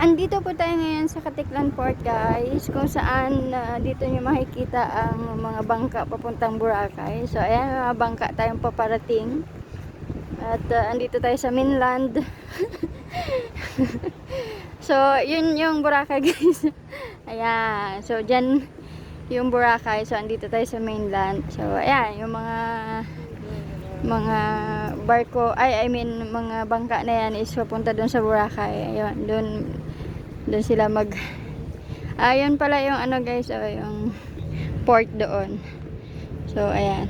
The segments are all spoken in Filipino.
Andito po tayo ngayon sa Katiklan Port, guys, kung saan dito nyo makikita ang mga bangka papuntang Boracay. So ayan, mga bangka tayong paparating at andito tayo sa mainland. So yun yung Boracay, guys. Ayan, so dyan yung Boracay. So andito tayo sa mainland. So ayan, yung mga barko, mga bangka na yan is papunta doon sa Boracay. Ayun, doon sila ayun pala yung ano, guys, yung port doon. So ayan.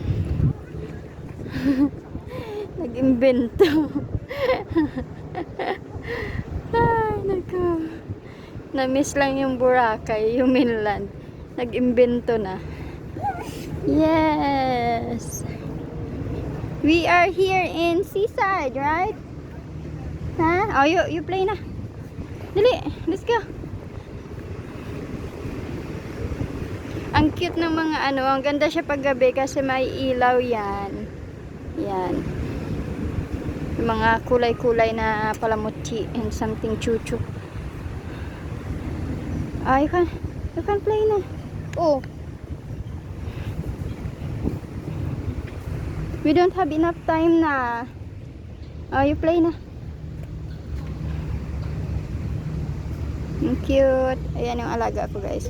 Nag-imbento. Ay nako, na-miss lang yung Boracay, yung mainland. Nag-imbento na. Yes, we are here in Seaside, right? Oh, you play na. Dali, let's go. Ang cute ng mga ang ganda siya paggabi kasi may ilaw yan. Yan. Yung mga kulay-kulay na palamuti and something chuchu. You can play na. Oh. We don't have enough time na. Oh, you play na. Ang cute. Ayan yung alaga ko, guys.